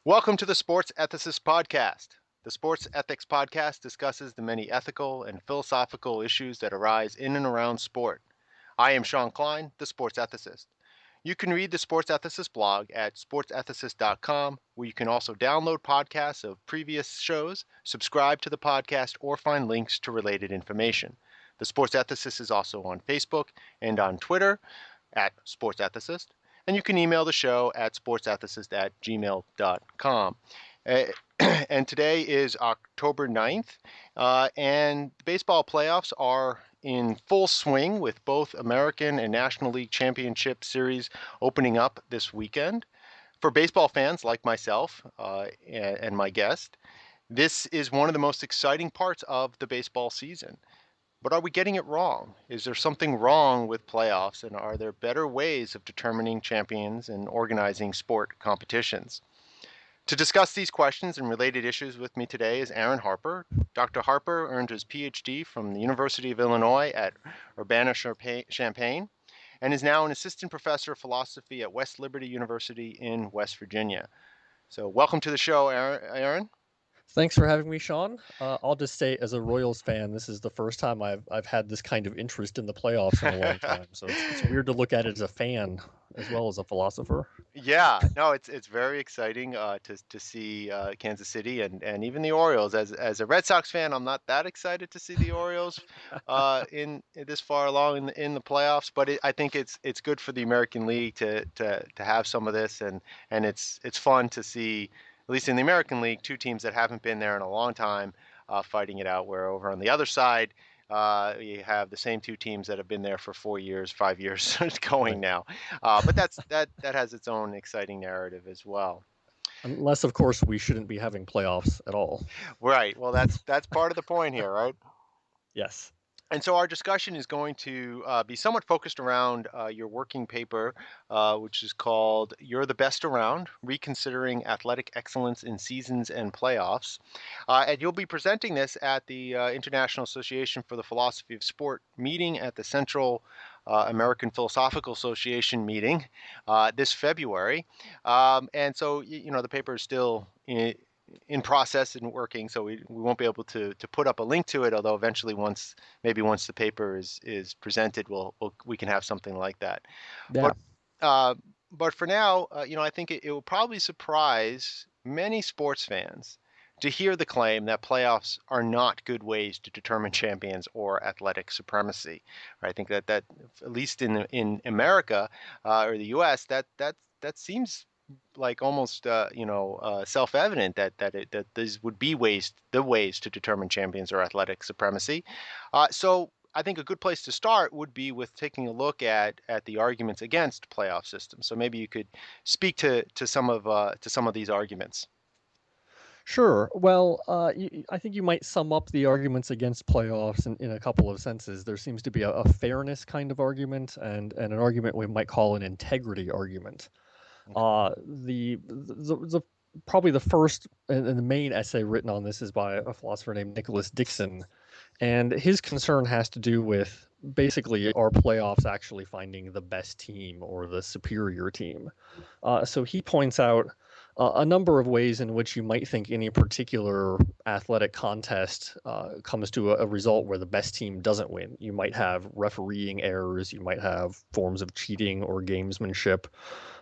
Welcome to the Sports Ethicist Podcast. The Sports Ethics Podcast discusses the many ethical and philosophical issues that arise in and around sport. I am Shawn Klein, the Sports Ethicist. You can read the Sports Ethicist blog at sportsethicist.com, where you can also download podcasts of previous shows, subscribe to the podcast, or find links to related information. The Sports Ethicist is also on Facebook and on Twitter at Sports Ethicist. And you can email the show at sportsethicist@gmail.com. And today is October 9th, and the baseball playoffs are in full swing with both American and National League Championship Series opening up this weekend. For baseball fans like myself and my guest, this is one of the most exciting parts of the baseball season. But are we getting it wrong? Is there something wrong with playoffs, and are there better ways of determining champions and organizing sport competitions? To discuss these questions and related issues with me today is Aaron Harper. Dr. Harper earned his PhD from the University of Illinois at Urbana-Champaign and is now an assistant professor of philosophy at West Liberty University in West Virginia. So welcome to the show, Aaron. Thanks for having me, Shawn. I'll just say, as a Royals fan, this is the first time I've had this kind of interest in the playoffs in a long time. So it's weird to look at it as a fan as well as a philosopher. Yeah, no, it's very exciting to see Kansas City and even the Orioles. As a Red Sox fan, I'm not that excited to see the Orioles in this far along in the playoffs. But I think it's good for the American League to have some of this, and it's fun to see, at least in the American League, two teams that haven't been there in a long time fighting it out. Where over on the other side, you have the same two teams that have been there for 4 years, 5 years going now. But that has its own exciting narrative as well. Unless, of course, we shouldn't be having playoffs at all. Right. Well, that's part of the point here, right? Yes. And so our discussion is going to be somewhat focused around your working paper, which is called "You're the Best Around: Reconsidering Athletic Excellence in Seasons and Playoffs." And you'll be presenting this at the International Association for the Philosophy of Sport meeting at the Central American Philosophical Association meeting this February. And so, the paper is still in process and working, so we won't be able to put up a link to it, although eventually once the paper is presented, we can have something like that. Yeah. But for now, I think it will probably surprise many sports fans to hear the claim that playoffs are not good ways to determine champions or athletic supremacy. I think that at least in America or the U.S., that seems like almost self-evident that these would be the ways to determine champions or athletic supremacy. So I think a good place to start would be with taking a look at the arguments against playoff systems. So maybe you could speak to some of these arguments. Sure. Well, I think you might sum up the arguments against playoffs in a couple of senses. There seems to be a fairness kind of argument and an argument we might call an integrity argument. The probably the first and the main essay written on this is by a philosopher named Nicholas Dixon, and his concern has to do with basically, are playoffs actually finding the best team or the superior team? So he points out a number of ways in which you might think any particular athletic contest comes to a result where the best team doesn't win. You might have refereeing errors, you might have forms of cheating or gamesmanship.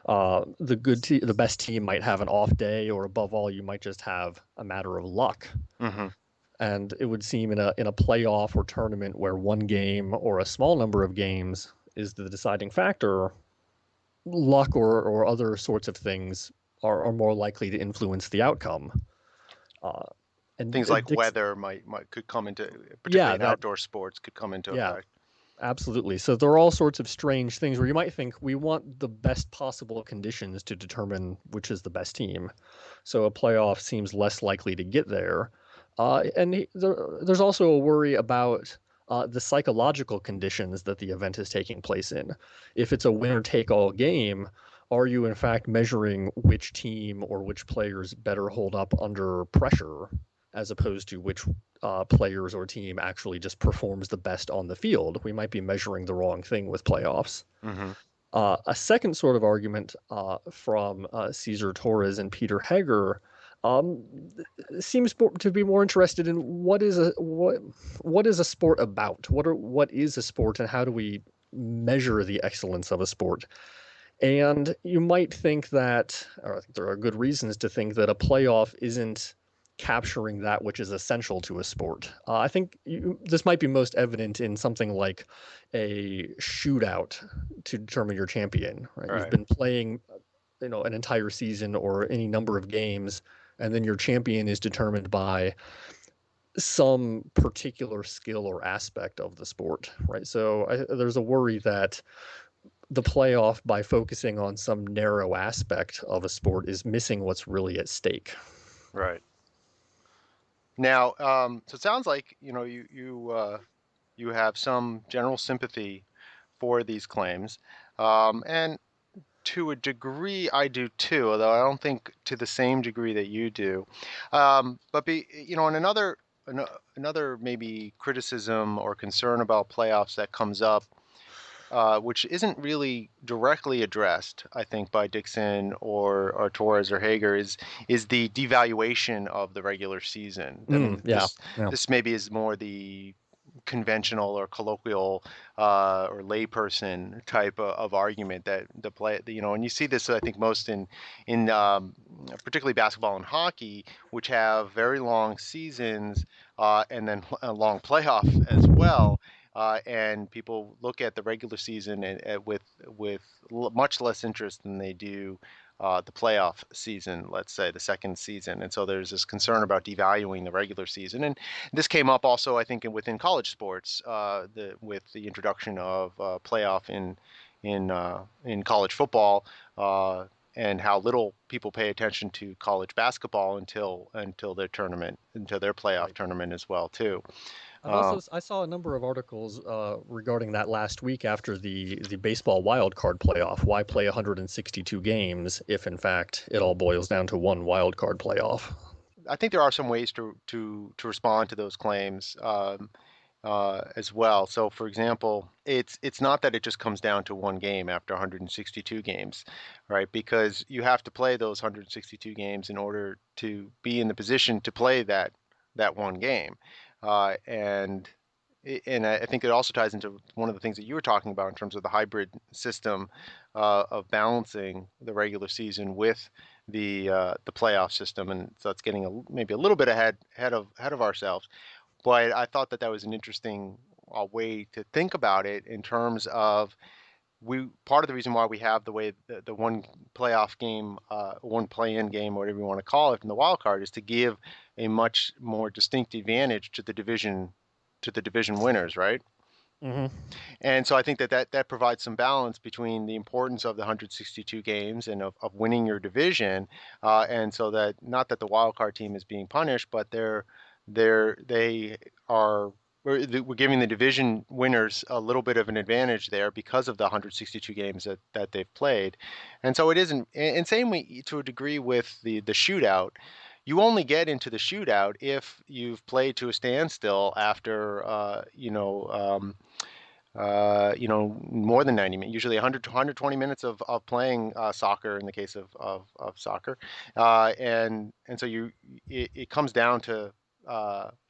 The best team might have an off day, or above all, you might just have a matter of luck. Mm-hmm. And it would seem in a playoff or tournament where one game or a small number of games is the deciding factor, luck or other sorts of things are more likely to influence the outcome. And things like weather could come into, particularly in outdoor sports, could come into effect. Absolutely. So there are all sorts of strange things where you might think we want the best possible conditions to determine which is the best team. So a playoff seems less likely to get there. There's also a worry about the psychological conditions that the event is taking place in. If it's a winner-take-all game, are you in fact measuring which team or which players better hold up under pressure, as opposed to which players or team actually just performs the best on the field? We might be measuring the wrong thing with playoffs. Mm-hmm. A second sort of argument from Cesar Torres and Peter Heger um, seems to be more interested in what is a sport about? What is a sport, and how do we measure the excellence of a sport? And you might think that, or I think there are good reasons to think that a playoff isn't capturing that which is essential to a sport. I think this might be most evident in something like a shootout to determine your champion. Right? You've Right. been playing, an entire season or any number of games, and then your champion is determined by some particular skill or aspect of the sport. Right. So there's a worry that the playoff, by focusing on some narrow aspect of a sport, is missing what's really at stake. Right. Now, so it sounds like you have some general sympathy for these claims, and to a degree, I do too, although I don't think to the same degree that you do. And another maybe criticism or concern about playoffs that comes up, which isn't really directly addressed, I think, by Dixon or Torres or Hager, is the devaluation of the regular season. I mean, Yeah, yeah. this maybe is more the conventional or colloquial or layperson type of argument that the play, and you see this, I think, most in particularly basketball and hockey, which have very long seasons and then a long playoff as well. And people look at the regular season with much less interest than they do the playoff season, let's say the second season. And so there's this concern about devaluing the regular season. And this came up also, I think, within college sports, with the introduction of playoff in college football, and how little people pay attention to college basketball until their playoff Right. tournament as well too. I Um, saw a number of articles regarding that last week after the baseball wild card playoff. Why play 162 games if in fact it all boils down to one wild card playoff? I think there are some ways to respond to those claims. As well. So, for example, it's not that it just comes down to one game after 162 games, right? Because you have to play those 162 games in order to be in the position to play that one game, and I think it also ties into one of the things that you were talking about in terms of the hybrid system of balancing the regular season with the playoff system, and so it's getting maybe a little bit ahead of ourselves. But I thought that was an interesting way to think about it in terms of we part of the reason why we have the way the one playoff game, one play-in game, whatever you want to call it, in the wild card is to give a much more distinct advantage to the division winners, right? Hmm. And so I think that provides some balance between the importance of the 162 games and of winning your division, and so that not that the wild card team is being punished, but they are we're giving the division winners a little bit of an advantage there because of the 162 games that they've played, and so it isn't. And same way to a degree with the shootout. You only get into the shootout if you've played to a standstill after more than 90 minutes, usually 100 to 120 minutes of playing soccer in the case of soccer. And so it comes down to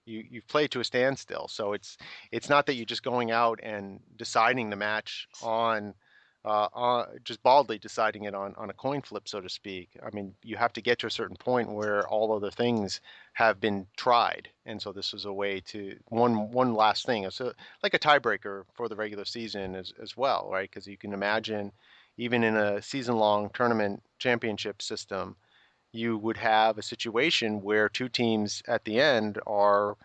you've played to a standstill. So it's not that you're just going out and deciding the match on just baldly deciding it on a coin flip, so to speak. I mean, you have to get to a certain point where all other things have been tried. And so this is a way to one last thing. So like a tiebreaker for the regular season as well, right? Because you can imagine even in a season-long tournament championship system, you would have a situation where two teams at the end are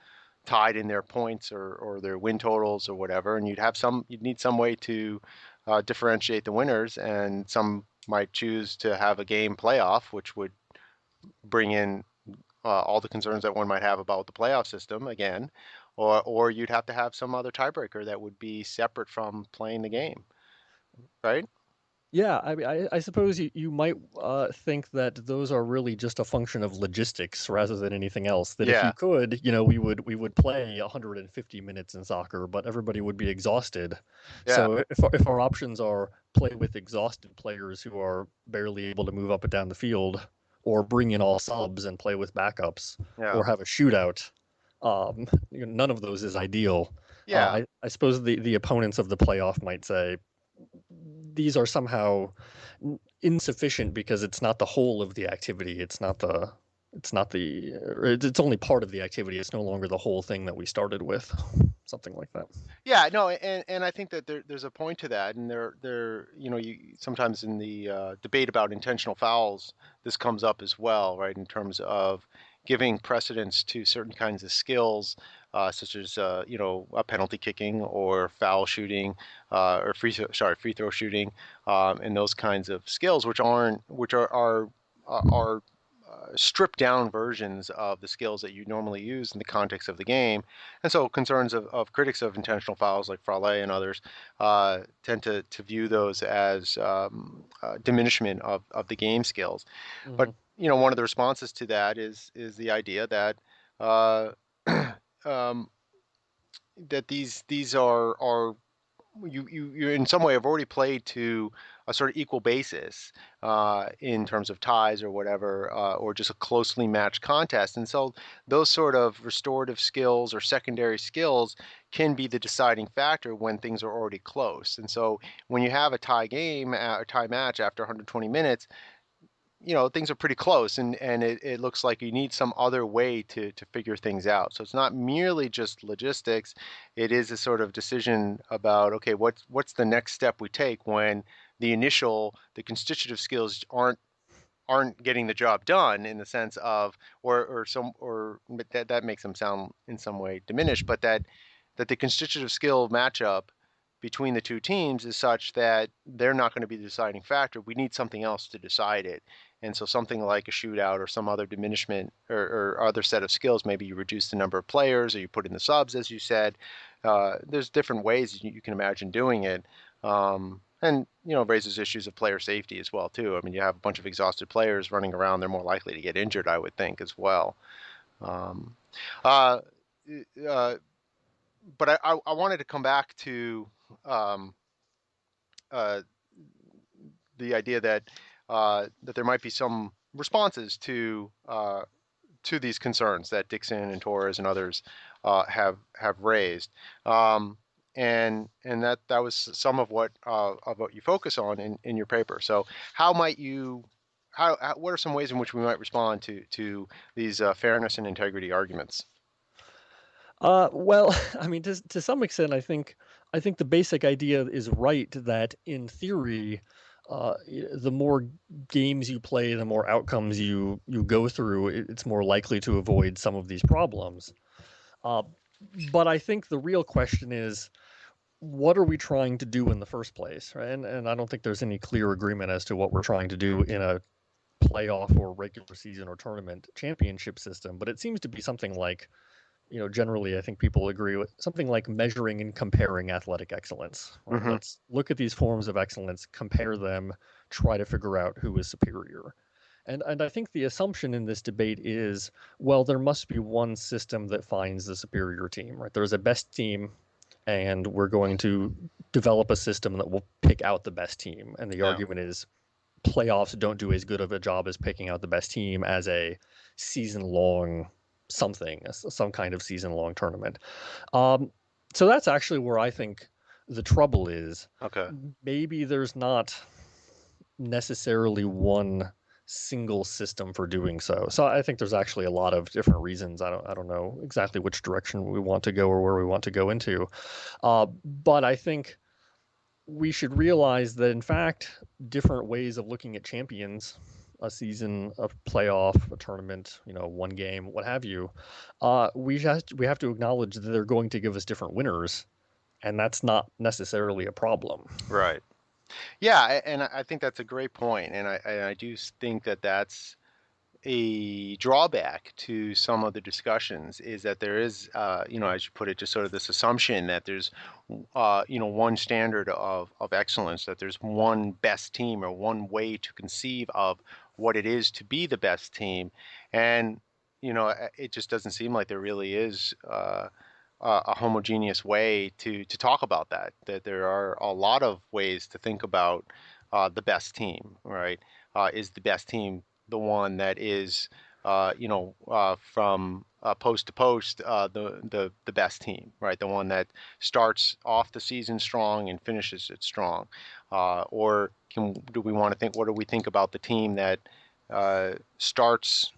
tied in their points or their win totals or whatever, and you'd need some way to differentiate the winners, and some might choose to have a game playoff, which would bring in all the concerns that one might have about the playoff system again, or you'd have to have some other tiebreaker that would be separate from playing the game, right? Yeah, I mean, I suppose you might think that those are really just a function of logistics rather than anything else. That if you Yeah, could, we would play 150 minutes in soccer, but everybody would be exhausted. yeah, So if our options are play with exhausted players who are barely able to move up and down the field, or bring in all subs and play with backups, yeah, or have a shootout, none of those is ideal. yeah. I suppose the opponents of the playoff might say these are somehow insufficient because it's not the whole of the activity. It's only part of the activity. It's no longer the whole thing that we started with. Something like that. Yeah, no, and I think that there's a point to that, and you sometimes in the debate about intentional fouls, this comes up as well, right? In terms of giving precedence to certain kinds of skills, such as penalty kicking or foul shooting, or free throw shooting, and those kinds of skills, which are stripped down versions of the skills that you normally use in the context of the game. And so concerns of critics of intentional fouls like Frale and others tend to view those as diminishment of the game skills. But Hmm. one of the responses to that is the idea that uh, um, that these are you in some way have already played to a sort of equal basis in terms of ties or whatever, or just a closely matched contest. And so those sort of restorative skills or secondary skills can be the deciding factor when things are already close. And so when you have a tie game, a tie match after 120 minutes, things are pretty close, and it looks like you need some other way to figure things out. So it's not merely just logistics. It is a sort of decision about, okay, what's the next step we take when the constitutive skills aren't getting the job done, in the sense of, or that makes them sound in some way diminished, but that the constitutive skill matchup between the two teams is such that they're not going to be the deciding factor. We need something else to decide it. And so something like a shootout or some other diminishment, or other set of skills, maybe you reduce the number of players, or you put in the subs, as you said. There's different ways you can imagine doing it. And raises issues of player safety as well too. I mean, you have a bunch of exhausted players running around; they're more likely to get injured, I would think, as well. Um, uh, uh, but I wanted to come back to um, uh, the idea that there might be some responses to these concerns that Dixon and Torres and others have raised. Um, and that was some of what you focus on in your paper. So how might you what are some ways in which we might respond to these fairness and integrity arguments? Well, I mean, to some extent, I think the basic idea is right that in theory, the more games you play, the more outcomes you go through, it's more likely to avoid some of these problems. Uh, but I think the real question is, what are we trying to do in the first place, right? And I don't think there's any clear agreement as to what we're trying to do in a playoff or regular season or tournament championship system. But it seems to be something like, generally, I think people agree with something like measuring and comparing athletic excellence. Right? Mm-hmm. Let's look at these forms of excellence, compare them, try to figure out who is superior. And I think the assumption in this debate is, well, there must be one system that finds the superior team, right? There's a best team, and we're going to develop a system that will pick out the best team. And the Yeah. argument is playoffs don't do as good of a job as picking out the best team as a season long something, some kind of season long tournament. Um, so that's actually where I think the trouble is. Okay. Maybe there's not necessarily one single system for doing so. So I think there's actually a lot of different reasons. I don't know exactly which direction we want to go or where we want to go into. But I think we should realize that in fact, different ways of looking at champions, a season, a playoff, a tournament, one game, what have you, we have to acknowledge that they're going to give us different winners, and that's not necessarily a problem. Right. Yeah, and I think that's a great point, and I do think that that's a drawback to some of the discussions is that there is, as you put it, just sort of this assumption that there's, one standard of excellence, that there's one best team or one way to conceive of what it is to be the best team. And, it just doesn't seem like there really is a homogeneous way to talk about that, that there are a lot of ways to think about the best team, right? Is the best team the one that is, from post to post, the best team, right? The one that starts off the season strong and finishes it strong, or do we want to think? What do we think about the team that starts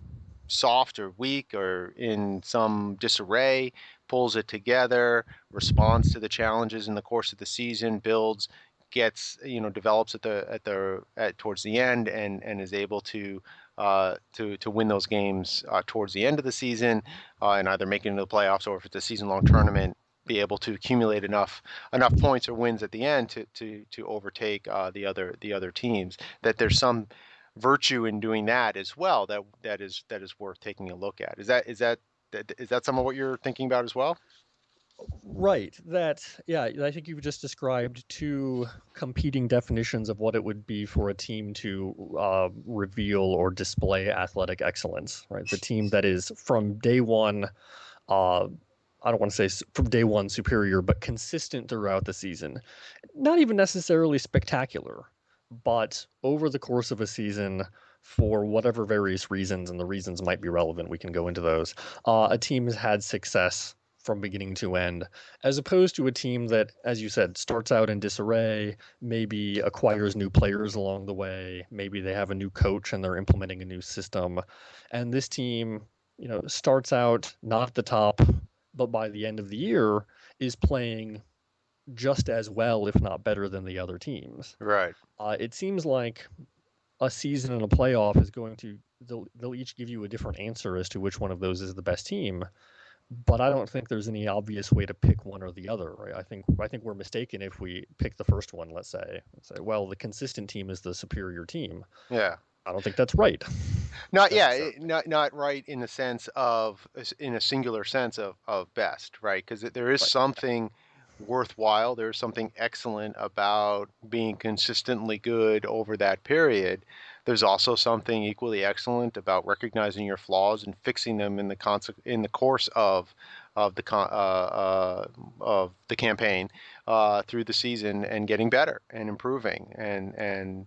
soft or weak or in some disarray, pulls it together, responds to the challenges in the course of the season, builds, gets, develops at towards the end, and is able to win those games towards the end of the season, and either make it into the playoffs, or if it's a season-long tournament, be able to accumulate enough points or wins at the end to overtake the other teams. That there's some virtue in doing that as well. That is worth taking a look at. Is that some of what you're thinking about as well? Right. Yeah, I think you've just described two competing definitions of what it would be for a team to reveal or display athletic excellence, right? The team that is from day one, uh, I don't want to say from day one superior, but consistent throughout the season. Not even necessarily spectacular, but over the course of a season, for whatever various reasons, and the reasons might be relevant, we can go into those, a team has had success from beginning to end, as opposed to a team that, as you said, starts out in disarray, maybe acquires new players along the way, maybe they have a new coach and they're implementing a new system. And this team, starts out not at the top, but by the end of the year is playing just as well, if not better, than the other teams. Right. It seems like a season and a playoff is going to they'll each give you a different answer as to which one of those is the best team. But I don't think there's any obvious way to pick one or the other. Right? I think we're mistaken if we pick the first one. Let's say, well, the consistent team is the superior team. Yeah. I don't think that's right. Not yeah, Necessarily. not right in the sense of, in a singular sense of best, right? Because there is Right. something worthwhile, there's something excellent about being consistently good over that period. There's also something equally excellent about recognizing your flaws and fixing them in the course of the campaign, through the season, and getting better and improving, and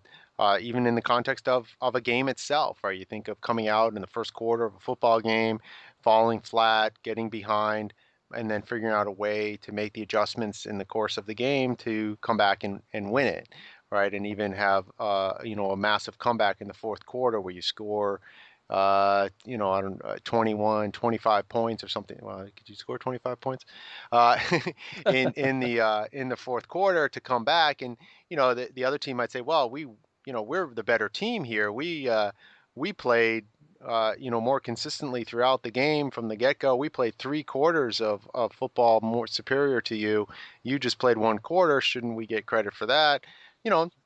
even in the context of a game itself, right? You think of coming out in the first quarter of a football game, falling flat, getting behind, and then figuring out a way to make the adjustments in the course of the game to come back and win it, right? And even have, a massive comeback in the fourth quarter where you score, I don't 21, 25 points or something. Well, could you score 25 points uh, in the fourth quarter to come back? And the other team might say, well, we're the better team here. We played, more consistently throughout the game from the get-go. We played 3 quarters of football more superior to you. You just played 1 quarter. Shouldn't we get credit for that?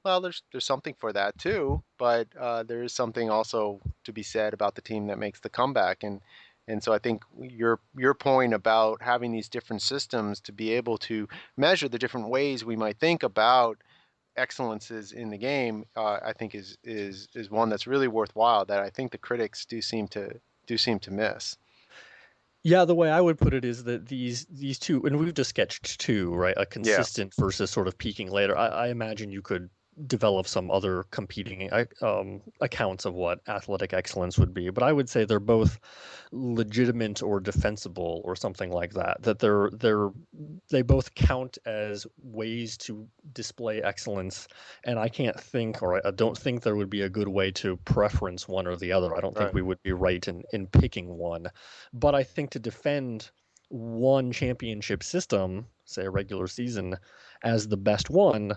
Well, there's something for that too, but there is something also to be said about the team that makes the comeback. And so I think your point about having these different systems to be able to measure the different ways we might think about excellences in the game, I think is one that's really worthwhile, that I think the critics do seem to miss. Yeah, the way I would put it is that these two, and we've just sketched two, right? A Yeah. consistent versus sort of peaking later. I imagine you could develop some other competing accounts of what athletic excellence would be, but I would say they're both legitimate or defensible or something like that. That they both count as ways to display excellence, and I can't think, or I don't think there would be a good way to preference one or the other. I don't think Right. we would be right in picking one. But I think to defend one championship system, say a regular season, as the best one,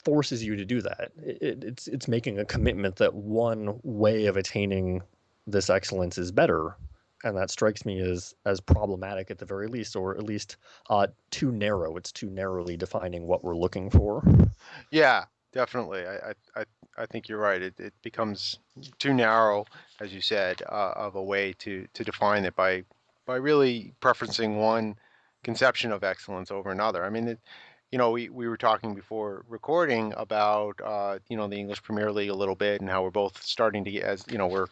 forces you to do that. It's making a commitment that one way of attaining this excellence is better, and that strikes me as problematic at the very least, or at least too narrow. It's too narrowly defining what we're looking for. Yeah, definitely. I think you're right. It becomes too narrow, as you said, of a way to define it by really preferencing one conception of excellence over another. I mean, we were talking before recording about the English Premier League a little bit and how we're both starting to get, as we're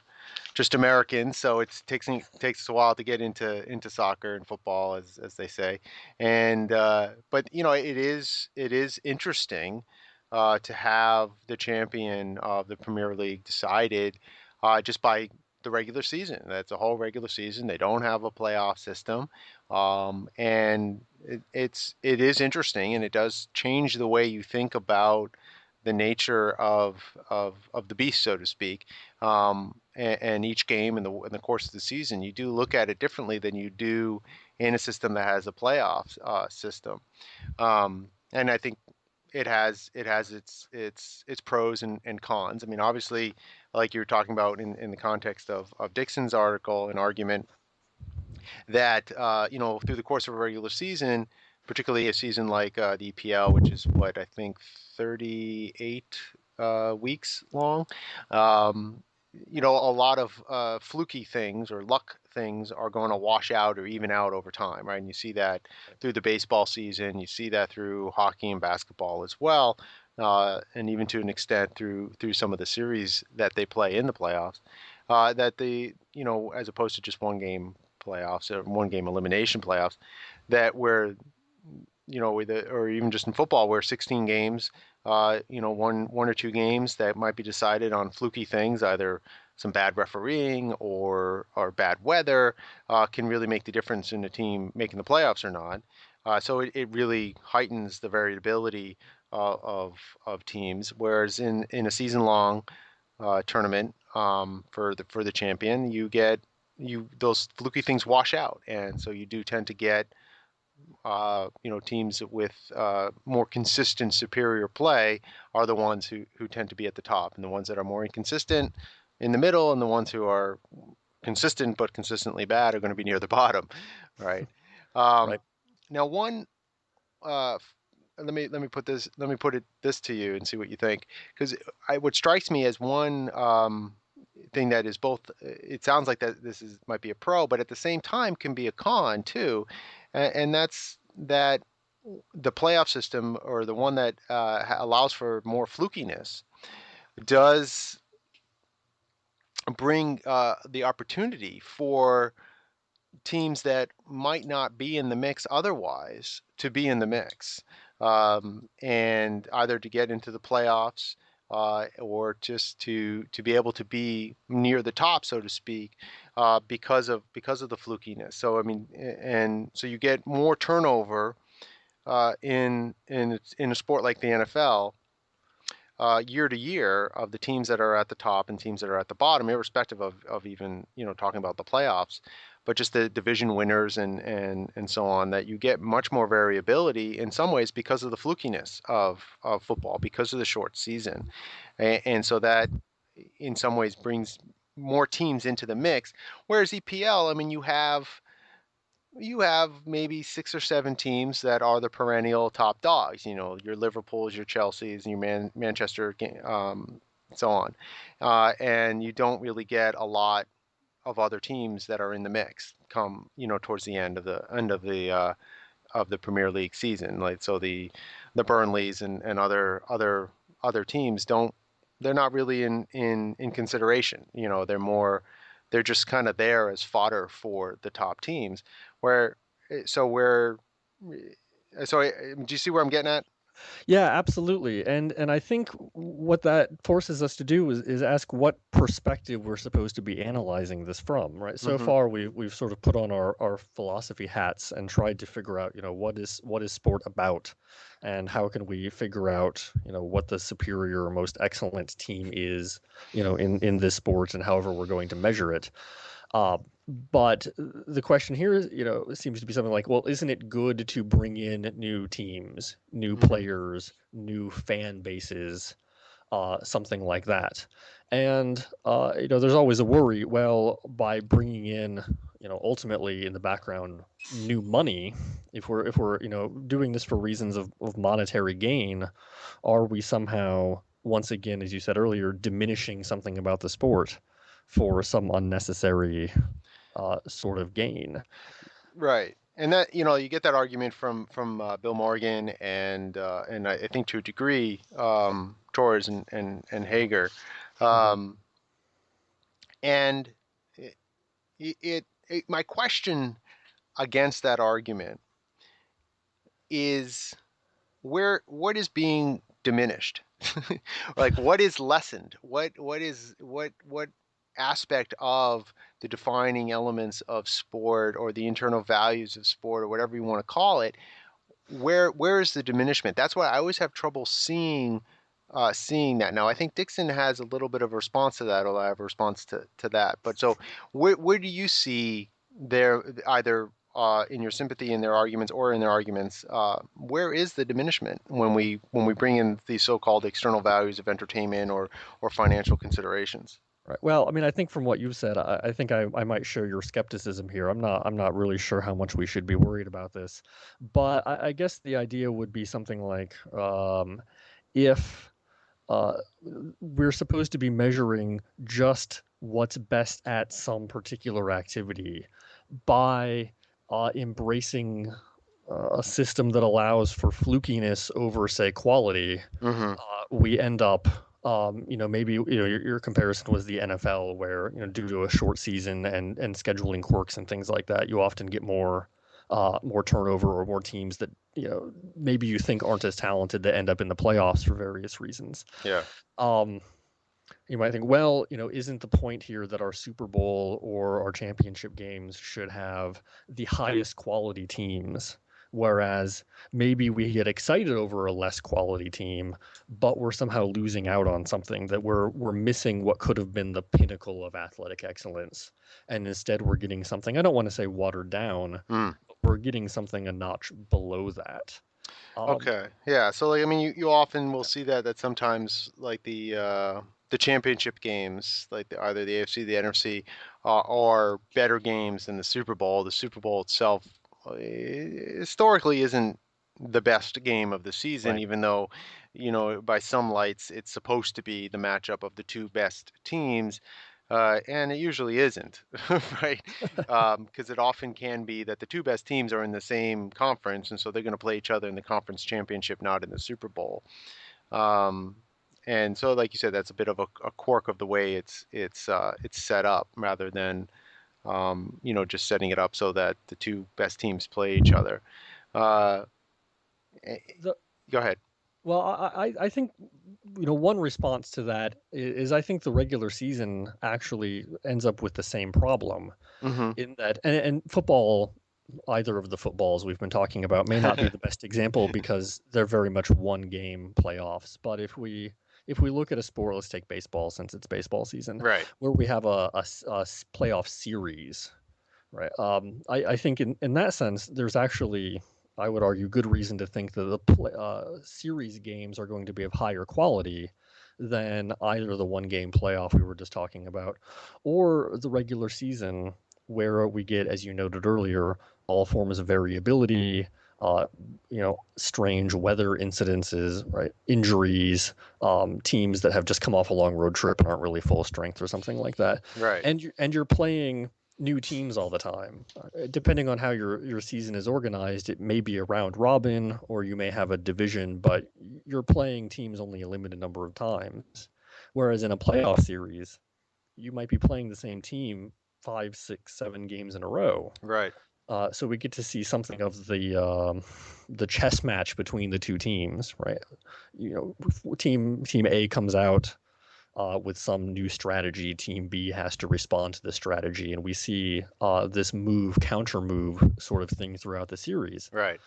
just Americans, so it takes us a while to get into soccer and football, as they say. And but it is interesting to have the champion of the Premier League decided just by the regular season. That's a whole regular season. They don't have a playoff system, and it is interesting, and it does change the way you think about the nature of the beast, so to speak. And each game in the course of the season, you do look at it differently than you do in a system that has a playoff system. And I think it has its pros and cons. I mean, obviously, like you were talking about in the context of Dixon's article, an argument that through the course of a regular season, particularly a season like the EPL, which is what I think 38 weeks long. A lot of fluky things or luck things are going to wash out or even out over time, right? And you see that through the baseball season, you see that through hockey and basketball as well, and even to an extent through some of the series that they play in the playoffs. That as opposed to just one game playoffs or one game elimination playoffs, that where or even just in football where 16 games, one or two games that might be decided on fluky things, either some bad refereeing or bad weather, can really make the difference in a team making the playoffs or not. So it really heightens the variability of teams. Whereas in a season long tournament, for the champion, those fluky things wash out, and so you do tend to get teams with more consistent, superior play are the ones who tend to be at the top, and the ones that are more inconsistent in the middle, and the ones who are consistent but consistently bad are going to be near the bottom, right? Right. Um, Now, one uh, let me put this to you and see what you think, because what strikes me as one thing that is both, it sounds like that this is might be a pro, but at the same time can be a con too, and that's that the playoff system, or the one that allows for more flukiness, does bring the opportunity for teams that might not be in the mix otherwise to be in the mix, and either to get into the playoffs, or just to be able to be near the top, so to speak, because of the flukiness. So I mean, and so you get more turnover in a sport like the NFL, year to year, of the teams that are at the top and teams that are at the bottom, irrespective of even talking about the playoffs, but just the division winners and so on. That you get much more variability in some ways because of the flukiness of football, because of the short season, and so that in some ways brings more teams into the mix. Whereas EPL, I mean, you have maybe six or seven teams that are the perennial top dogs. Your Liverpools, your Chelseas, and your Manchester, so on, and you don't really get a lot of other teams that are in the mix come towards the end of the Premier League season. Like, so the Burnleys and other teams don't, they're not really in consideration. They're just kind of there as fodder for the top teams. Where so where so Do you see where I'm getting at? Yeah, absolutely. And I think what that forces us to do is ask what perspective we're supposed to be analyzing this from, right? So Hmm. far we've sort of put on our philosophy hats and tried to figure out, what is sport about, and how can we figure out, what the superior or most excellent team is, in this sport, and however we're going to measure it. Uh, but the question here is, seems to be something like, well, isn't it good to bring in new teams, new Hmm. players, new fan bases, something like that? And there's always a worry. Well, by bringing in, ultimately in the background, new money, if we're doing this for reasons of monetary gain, are we somehow, once again, as you said earlier, diminishing something about the sport? for some unnecessary sort of gain. Right. And that, you get that argument from Bill Morgan and I think to a degree Torres and Hager, Hmm. um, and it, my question against that argument is what is being diminished? Like what is lessened? What aspect of the defining elements of sport or the internal values of sport or whatever you want to call it, where is the diminishment? That's why I always have trouble seeing that. Now I think Dixon has a little bit of a response to that, or I have a response to that. But so where do you see their either in your sympathy in their arguments or in their arguments, where is the diminishment when we bring in these so-called external values of entertainment or financial considerations? Right. Well, I mean, I think from what you've said, I think I might share your skepticism here. I'm not really sure how much we should be worried about this, but I guess the idea would be something like if uh, we're supposed to be measuring just what's best at some particular activity by embracing a system that allows for flukiness over, say, quality, Mm-hmm. we end up, maybe your comparison was the NFL, where due to a short season and scheduling quirks and things like that, you often get more turnover or more teams that maybe you think aren't as talented that end up in the playoffs for various reasons. Yeah. Um, you might think, well, isn't the point here that our Super Bowl or our championship games should have the highest quality teams? Whereas maybe we get excited over a less quality team, but we're somehow losing out on something, that we're missing what could have been the pinnacle of athletic excellence. And instead we're getting something, I don't want to say watered down, Mm. but we're getting something a notch below that. Um, Okay. Yeah. So like I mean you often will see that sometimes like the championship games, like either the AFC, the NFC, are better games than the Super Bowl. The Super Bowl itself historically isn't the best game of the season, right. even though, by some lights it's supposed to be the matchup of the two best teams. And it usually isn't, right? Because it often can be that the two best teams are in the same conference, and so they're going to play each other in the conference championship, not in the Super Bowl. Um, and so, like you said, that's a bit of a quirk of the way it's set up, rather than just setting it up so that the two best teams play each other. Uh, eh, The, Go ahead. Well, I think one response to that is I think the regular season actually ends up with the same problem, Hmm. in that, and football, either of the footballs we've been talking about may not be the best example because they're very much one game playoffs. But if we look at a sport, let's take baseball since it's baseball season, Right. where we have a playoff series, right? I think in that sense, there's actually, I would argue, good reason to think that the series games are going to be of higher quality than either the one game playoff we were just talking about or the regular season, where we get, as you noted earlier, all forms of variability, strange weather incidences, right? Injuries, teams that have just come off a long road trip and aren't really full strength or something like that. Right. And you're playing new teams all the time. Depending on how your season is organized, it may be a round robin or you may have a division, but you're playing teams only a limited number of times. Whereas in a playoff series, you might be playing the same team 5, 6, 7 games in a row. Right. So we get to see something of the chess match between the two teams, right? Team A comes out with some new strategy. Team B has to respond to the strategy, and we see this counter move sort of thing throughout the series. Right.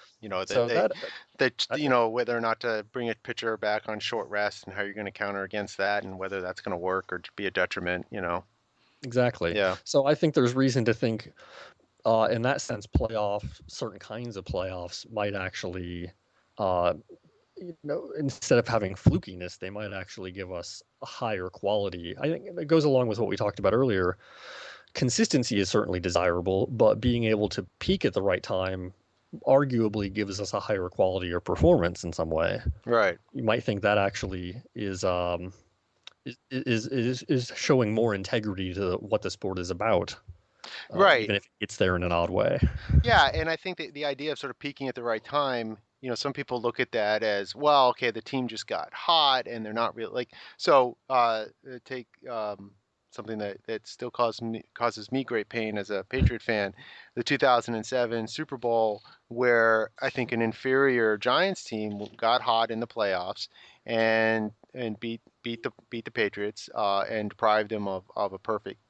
So That uh, whether or not to bring a pitcher back on short rest and how you're going to counter against that and whether that's going to work or be a detriment. exactly. Yeah. So I think there's reason to think, in that sense, certain kinds of playoffs might actually, uh, instead of having flukiness, they might actually give us a higher quality. I think it goes along with what we talked about earlier. Consistency is certainly desirable, but being able to peak at the right time arguably gives us a higher quality or performance in some way. Right. You might think that actually is is showing more integrity to what the sport is about, Right. even if it gets there in an odd way. Yeah, and I think that the idea of sort of peaking at the right time, some people look at that as, well, okay, the team just got hot and they're not really like, so take something that still causes me great pain as a Patriot fan, the 2007 Super Bowl, where I think an inferior Giants team got hot in the playoffs and beat the Patriots and deprived them of a perfect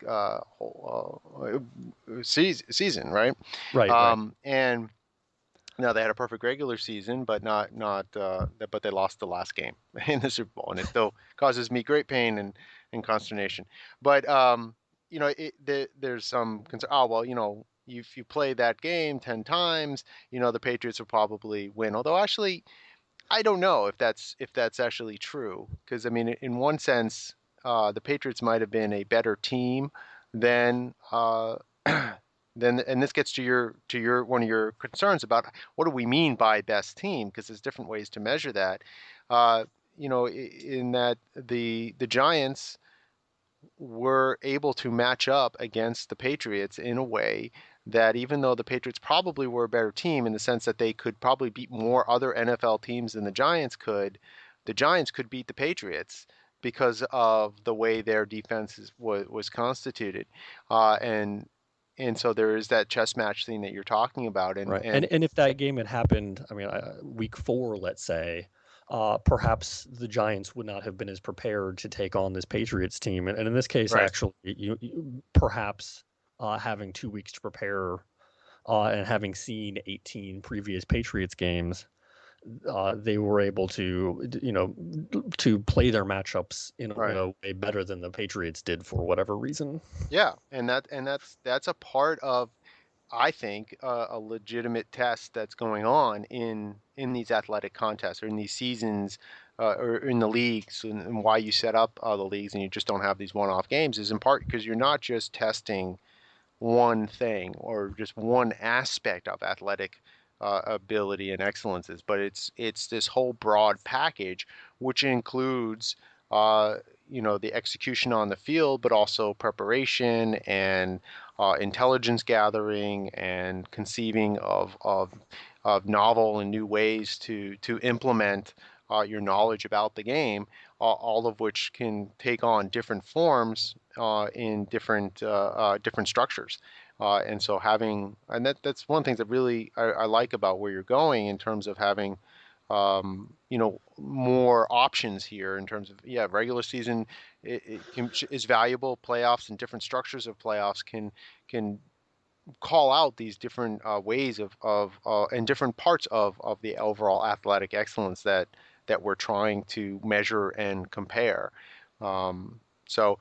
season, right? Right, right, And now they had a perfect regular season, but but they lost the last game in the Super Bowl, and it still causes me great pain and consternation. But there's some concern. Oh well, if you play that game 10 times, the Patriots will probably win. Although actually, I don't know if that's actually true, because I mean, in one sense, the Patriots might have been a better team than then, and this gets to your one of your concerns about what do we mean by best team, because there's different ways to measure that. In that the Giants were able to match up against the Patriots in a way that, even though the Patriots probably were a better team in the sense that they could probably beat more other NFL teams than the Giants could beat the Patriots because of the way their defense was constituted. And so there is that chess match thing that you're talking about, and right. And if that game had happened, I mean, week 4, let's say, perhaps the Giants would not have been as prepared to take on this Patriots team. And in this case, right. actually, perhaps having 2 weeks to prepare and having seen 18 previous Patriots games, they were able to, to play their matchups in Right. a way better than the Patriots did for whatever reason. Yeah, and that's a part of, I think, a legitimate test that's going on in these athletic contests or in these seasons, or in the leagues, and why you set up the leagues and you just don't have these one-off games is in part because you're not just testing one thing or just one aspect of athletic ability and excellences, but it's this whole broad package, which includes the execution on the field, but also preparation and intelligence gathering and conceiving of novel and new ways to implement your knowledge about the game, all of which can take on different forms in different structures. And so that's one of the things that really I like about where you're going in terms of having more options here in terms of, yeah, regular season is valuable. Playoffs and different structures of playoffs can call out these different ways of and different parts of the overall athletic excellence that we're trying to measure and compare. So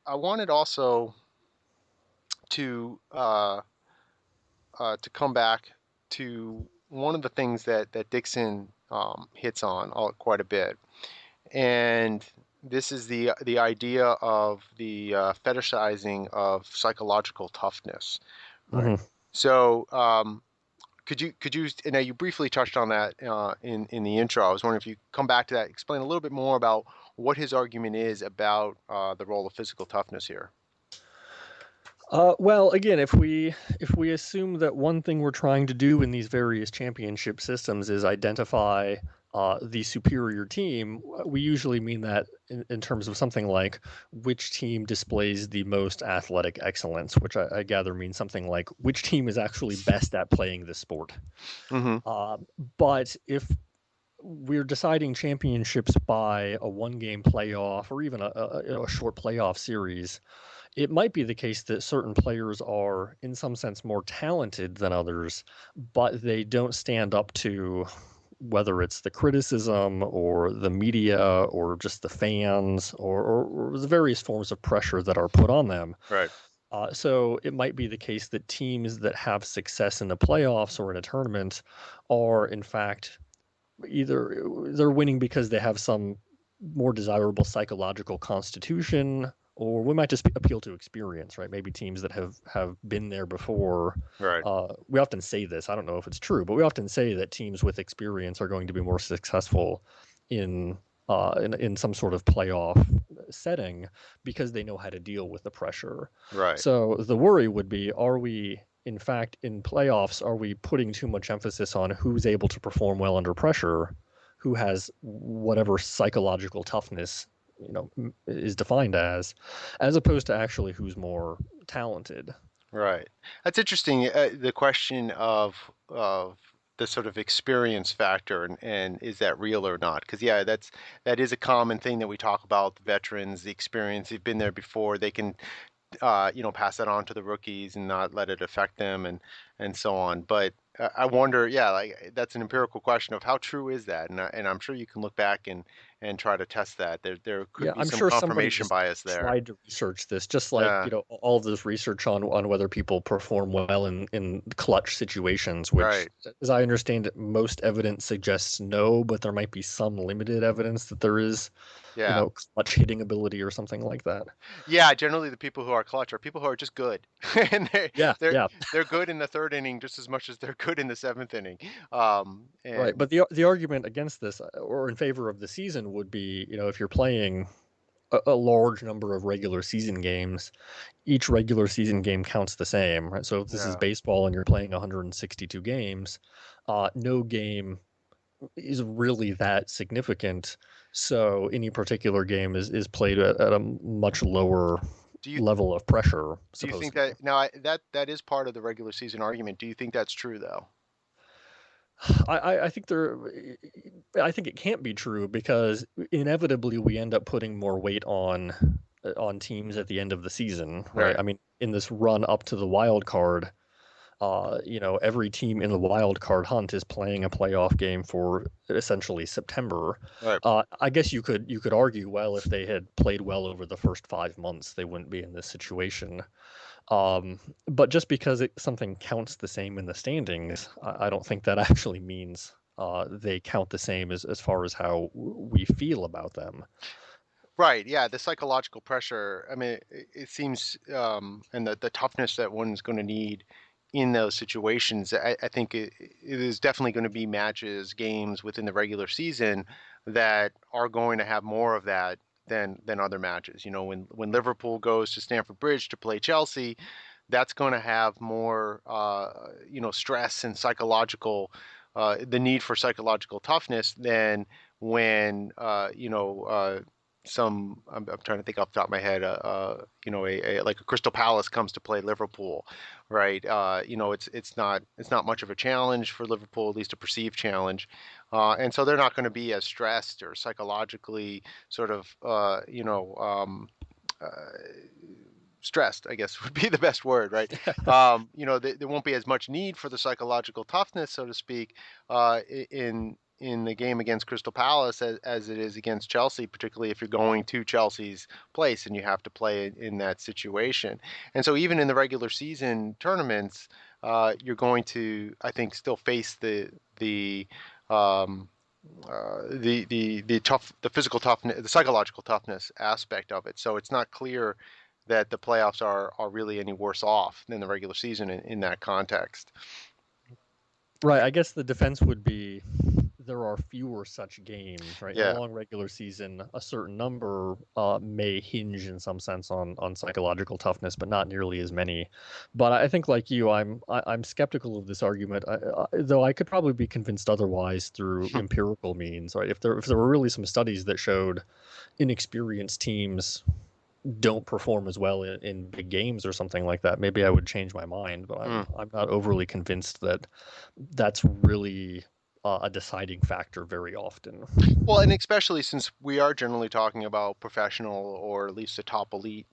I wanted also to come back to one of the things that Dixon hits on quite a bit, and this is the idea of the fetishizing of psychological toughness, right? Hmm. So could you now you briefly touched on that in the intro. I was wondering if you come back to that, explain a little bit more about what his argument is about the role of physical toughness here. Well, again, if we assume that one thing we're trying to do in these various championship systems is identify the superior team, we usually mean that in terms of something like which team displays the most athletic excellence, which I gather means something like which team is actually best at playing the sport. Mm-hmm. Uh, but if we're deciding championships by a one-game playoff or even a short playoff series, it might be the case that certain players are, in some sense, more talented than others, but they don't stand up to whether it's the criticism or the media or just the fans or the various forms of pressure that are put on them. Right. So it might be the case that teams that have success in the playoffs or in a tournament are, in fact, either they're winning because they have some more desirable psychological constitution, or we might just appeal to experience, right? Maybe teams that have been there before. Right. We often say this. I don't know if it's true, but we often say that teams with experience are going to be more successful in in some sort of playoff setting because they know how to deal with the pressure. Right. So the worry would be, are we, in fact, in playoffs, are we putting too much emphasis on who's able to perform well under pressure, who has whatever psychological toughness, is defined as opposed to actually who's more talented? Right. That's interesting. The question of the sort of experience factor and is that real or not? Because yeah, that is a common thing that we talk about. The veterans, the experience, they've been there before. They can pass that on to the rookies and not let it affect them and so on. But I wonder, yeah, like that's an empirical question of how true is that? And I'm sure you can look back and try to test that. There could Yeah, be I'm some sure somebody confirmation has bias there. tried to research this, just like, Uh, all of this research on whether people perform well in clutch situations, which, right. as I understand it, most evidence suggests no, but there might be some limited evidence that there is, Yeah. clutch hitting ability or something like that. Yeah, generally the people who are clutch are people who are just good, and Yeah, they're yeah, they're good in the third inning just as much as they're good in the seventh inning. right. And But the argument against this, or in favor of the season, would be, if you're playing a large number of regular season games, each regular season game counts the same, right? So if this is yeah, baseball and you're playing 162 games, no game is really that significant. So any particular game is played at a much lower do you level of pressure, do you think supposedly. that now that is part of the regular season argument? Do you think that's true though? I think I think it can't be true because inevitably we end up putting more weight on teams at the end of the season, right? Right, I mean, in this run up to the wild card, every team in the wild card hunt is playing a playoff game for essentially September. right. I guess you could argue, well, if they had played well over the first 5 months, they wouldn't be in this situation. But just because something counts the same in the standings, I don't think that actually means they count the same as far as how we feel about them. Right, yeah, the psychological pressure. I mean, it seems, and the toughness that one's going to need in those situations. I think it is definitely going to be matches, games within the regular season that are going to have more of that than other matches. When Liverpool goes to Stamford Bridge to play Chelsea, that's going to have more, stress and the need for psychological toughness than when, I'm trying to think off the top of my head, like a Crystal Palace comes to play Liverpool, right? It's not much of a challenge for Liverpool, at least a perceived challenge, and so they're not going to be as stressed or psychologically sort of, uh, stressed, I guess would be the best word, right? There won't be as much need for the psychological toughness, so to speak, in the game against Crystal Palace as it is against Chelsea, particularly if you're going to Chelsea's place and you have to play in that situation. And so even in the regular season tournaments, you're going to, I think, still face um, the physical toughness, the psychological toughness aspect of it. So it's not clear that the playoffs are really any worse off than the regular season in that context. Right. I guess the defense would be there are fewer such games, right? In a Yeah. long regular season, a certain number may hinge in some sense on psychological toughness, but not nearly as many. But I think, like you, I'm skeptical of this argument, though I could probably be convinced otherwise through empirical means, right? If there were really some studies that showed inexperienced teams don't perform as well in big games or something like that, maybe I would change my mind. But I'm Mm. I'm not overly convinced that that's really a deciding factor very often. Well, and especially since we are generally talking about professional or at least the top elite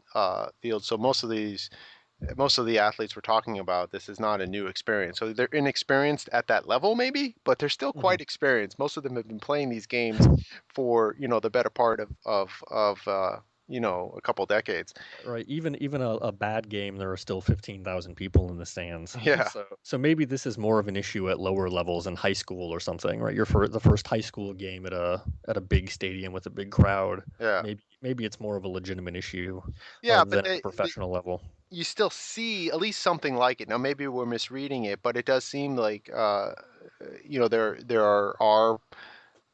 fields, so most of the athletes we're talking about, this is not a new experience. So they're inexperienced at that level, maybe, but they're still Mhm. quite experienced. Most of them have been playing these games for the better part of a couple decades. Right. Even a bad game, there are still 15,000 people in the stands. Yeah, So maybe this is more of an issue at lower levels in high school or something, right? You're for the first high school game at a big stadium with a big crowd. yeah, Maybe it's more of a legitimate issue yeah. But than at the professional level. you still see at least something like it. Now, maybe we're misreading it, but it does seem like there are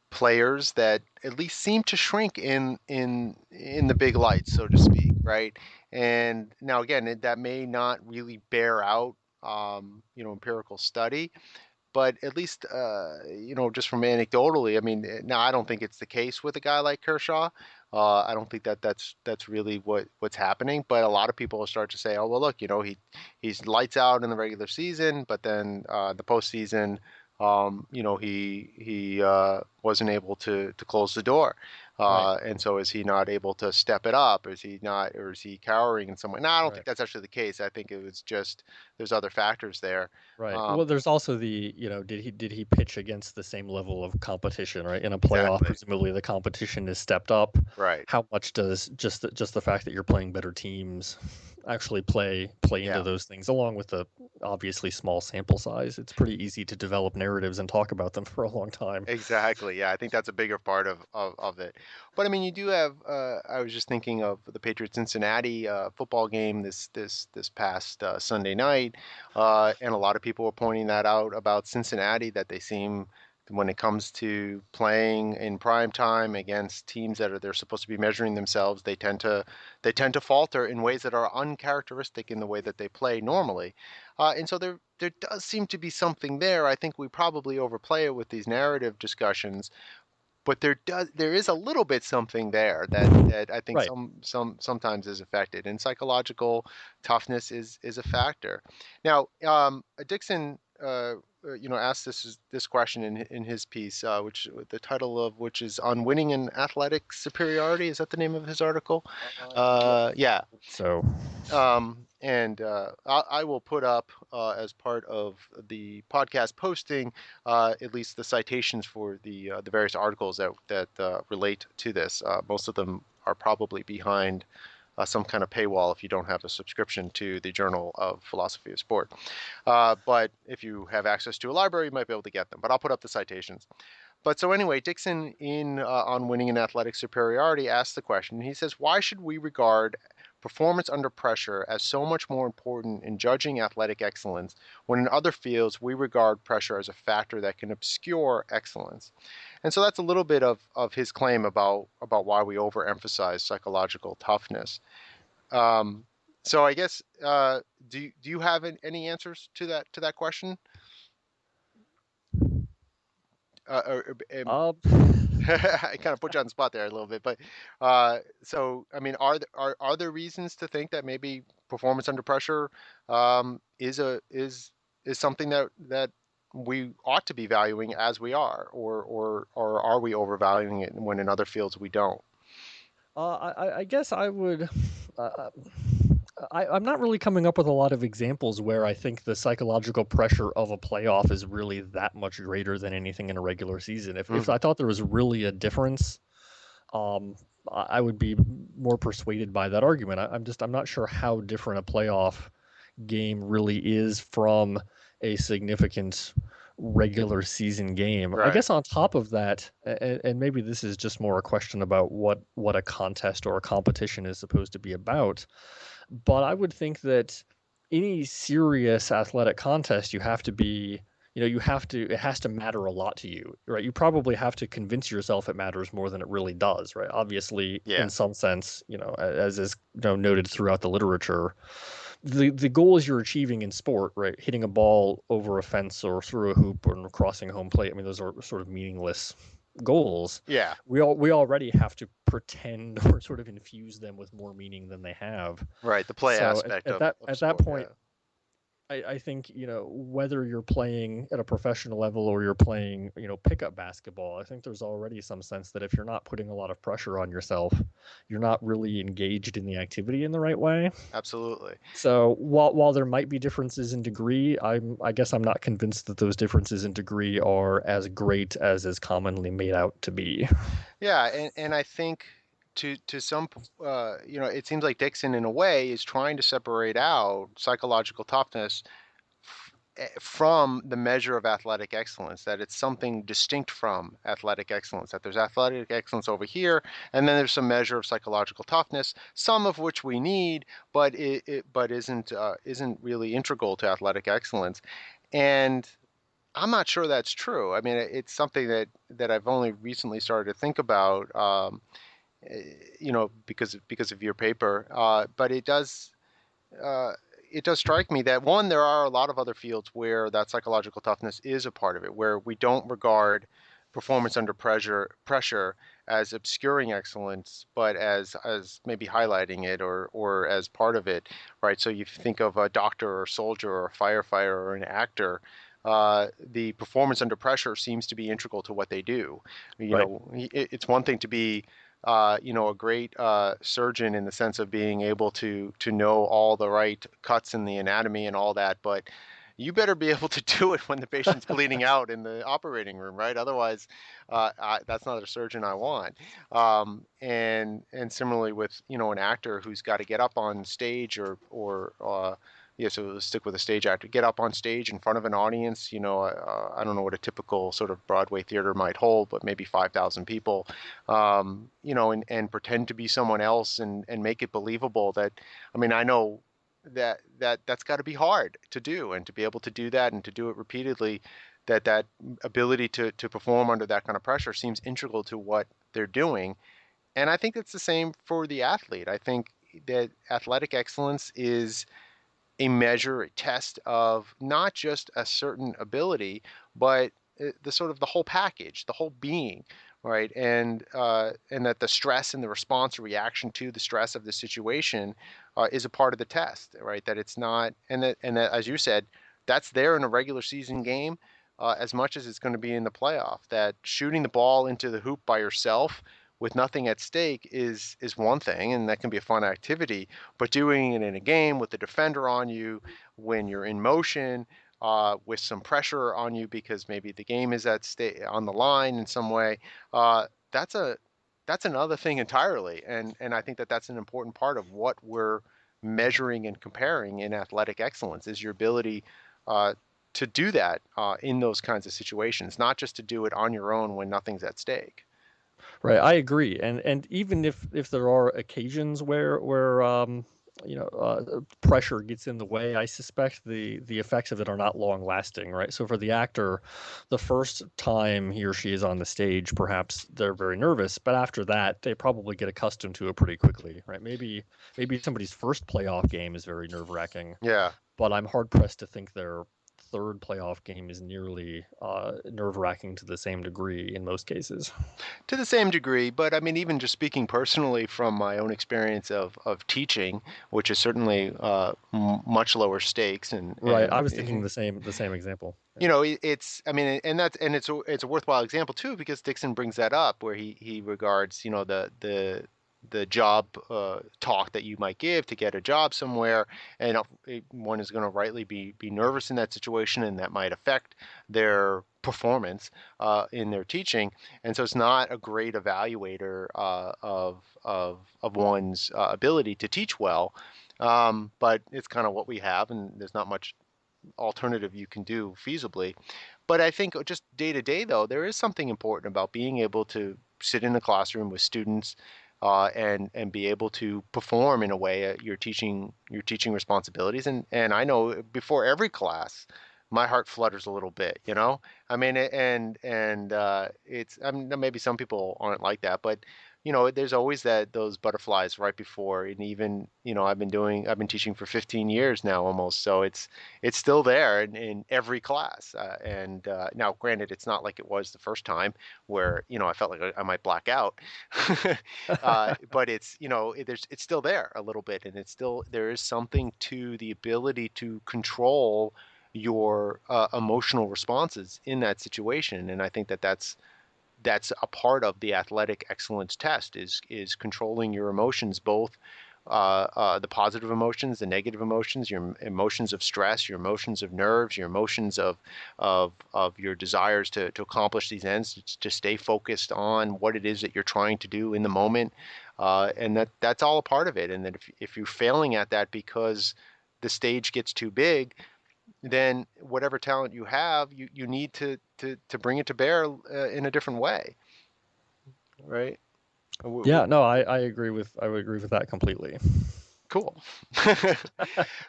players that at least seem to shrink in the big lights, so to speak, right? And now again, that may not really bear out, empirical study, but at least just from anecdotally, I mean, now I don't think it's the case with a guy like Kershaw. I don't think that's really what's happening. But a lot of people will start to say, oh well, look, he's lights out in the regular season, but then the postseason, he wasn't able to close the door. Right, And so is he not able to step it up? Is he not, or is he cowering in some way? No, I don't think right. that's actually the case. I think it was just there's other factors there. Right. Um, Well, there's also the, did he pitch against the same level of competition, right? In a playoff, exactly. presumably the competition is stepped up. Right. How much does just the fact that you're playing better teams actually play into Yeah. those things, along with the obviously small sample size? It's pretty easy to develop narratives and talk about them for a long time. Exactly. Yeah, I think that's a bigger part of it. But I mean, you do have. I was just thinking of the Patriots Cincinnati football game this past Sunday night, and a lot of people were pointing that out about Cincinnati, that they seem, when it comes to playing in prime time against teams that they're supposed to be measuring themselves, they tend to falter in ways that are uncharacteristic in the way that they play normally. And so there does seem to be something there. I think we probably overplay it with these narrative discussions, but there is a little bit something there that I think Right. sometimes is affected, and psychological toughness is a factor. Now, Dixon, asked this question in his piece, which the title of which is "On Winning in Athletic Superiority." Is that the name of his article? Yeah. Yeah. So, And I will put up, as part of the podcast posting, at least the citations for the various articles that relate to this. Most of them are probably behind some kind of paywall if you don't have a subscription to the Journal of Philosophy of Sport. But if you have access to a library, you might be able to get them. But I'll put up the citations. But so anyway, Dixon, in on Winning in Athletic Superiority, asks the question. He says, "Why should we regard performance under pressure as so much more important in judging athletic excellence, when in other fields we regard pressure as a factor that can obscure excellence?" And so that's a little bit of his claim about why we overemphasize psychological toughness. Um, so I guess, do you have any answers to that question? Or, uh, I kind of put you on the spot there a little bit, but so I mean, are there reasons to think that maybe performance under pressure, is something that we ought to be valuing as we are, or are we overvaluing it when in other fields we don't? I guess I would. Uh, I'm not really coming up with a lot of examples where I think the psychological pressure of a playoff is really that much greater than anything in a regular season. If Hmm. I thought there was really a difference, um, I would be more persuaded by that argument. I'm not sure how different a playoff game really is from a significant regular season game. I Right. guess on top of that, and maybe this is just more a question about what a contest or a competition is supposed to be about, but I would think that any serious athletic contest, you have to be, it has to matter a lot to you, right? You probably have to convince yourself it matters more than it really does, right? Obviously, Yeah. in some sense, as is noted throughout the literature, the goals you're achieving in sport, right? Hitting a ball over a fence or through a hoop or crossing home plate. I mean, those are sort of meaningless goals. Yeah. We already have to pretend or sort of infuse them with more meaning than they have. Right. The play So aspect at of that sport. point, Yeah. I think, whether you're playing at a professional level or you're playing, pickup basketball, I think there's already some sense that if you're not putting a lot of pressure on yourself, you're not really engaged in the activity in the right way. Absolutely. So while there might be differences in degree, I guess I'm not convinced that those differences in degree are as great as is commonly made out to be. Yeah, and I think to some, it seems like Dixon in a way is trying to separate out psychological toughness from the measure of athletic excellence, that it's something distinct from athletic excellence, that there's athletic excellence over here, and then there's some measure of psychological toughness, some of which we need, but it but isn't really integral to athletic excellence. And I'm not sure that's true. I mean, it's something that I've only recently started to think about, because of your paper. But uh, it does strike me that one, there are a lot of other fields where that psychological toughness is a part of it, where we don't regard performance under pressure as obscuring excellence, but as maybe highlighting it or as part of it, right? So you think of a doctor or a soldier or a firefighter or an actor. The performance under pressure seems to be integral to what they do. Right. It's one thing to be a great surgeon in the sense of being able to know all the right cuts in the anatomy and all that, but you better be able to do it when the patient's bleeding out in the operating room, right? Otherwise, that's not a surgeon I want. And similarly with an actor who's got to get up on stage or yeah, so let's stick with a stage actor. Get up on stage in front of an audience. I don't know what a typical sort of Broadway theater might hold, but maybe 5,000 people, and pretend to be someone else and make it believable that, I mean, I know that's got to be hard to do, and to be able to do that and to do it repeatedly, that ability to perform under that kind of pressure seems integral to what they're doing. And I think it's the same for the athlete. I think that athletic excellence is a measure, a test of not just a certain ability, but the sort of the whole package, the whole being, right? And that the stress and the response or reaction to the stress of the situation is a part of the test, right? That it's not, and that as you said, that's there in a regular season game. As much as it's going to be in the playoff, that shooting the ball into the hoop by yourself with nothing at stake is one thing, and that can be a fun activity. But doing it in a game with the defender on you, when you're in motion, with some pressure on you because maybe the game is on the line in some way, that's another thing entirely. And I think that that's an important part of what we're measuring and comparing in athletic excellence is your ability uh, to do that in those kinds of situations, not just to do it on your own when nothing's at stake. Right, I agree, and even if there are occasions where pressure gets in the way, I suspect the effects of it are not long lasting, right? So for the actor, the first time he or she is on the stage, perhaps they're very nervous, but after that, they probably get accustomed to it pretty quickly, right? Maybe somebody's first playoff game is very nerve wracking, Yeah. but I'm hard pressed to think their third playoff game is nearly nerve wracking to the same degree in most cases. To the same degree, but I mean, even just speaking personally from my own experience of teaching, which is certainly much lower stakes, and Right, I and was thinking the same example. Yeah. it's, I mean, it's a worthwhile example too, because Dixon brings that up where he regards the job talk that you might give to get a job somewhere, and one is going to rightly be nervous in that situation, and that might affect their performance in their teaching. And so it's not a great evaluator of one's ability to teach well. But it's kind of what we have, and there's not much alternative you can do feasibly. But I think just day to day, though, there is something important about being able to sit in a classroom with students and be able to perform in a way your teaching responsibilities. And I know before every class, my heart flutters a little bit. I mean, it's, I mean, maybe some people aren't like that, but there's always those butterflies right before. And even I've been teaching for 15 years now almost, so it's still there in every class. And now, granted, it's not like it was the first time where I felt like I might black out, but it's still there a little bit, and there is something to the ability to control your emotional responses in that situation. And I think that's a part of the athletic excellence test is controlling your emotions, both the positive emotions, the negative emotions, your emotions of stress, your emotions of nerves, your emotions of your desires to accomplish these ends, to stay focused on what it is that you're trying to do in the moment, and that's all a part of it. And that if you're failing at that because the stage gets too big, then whatever talent you have, you need to bring it to bear in a different way, right? Yeah, no, I would agree with that completely. Cool.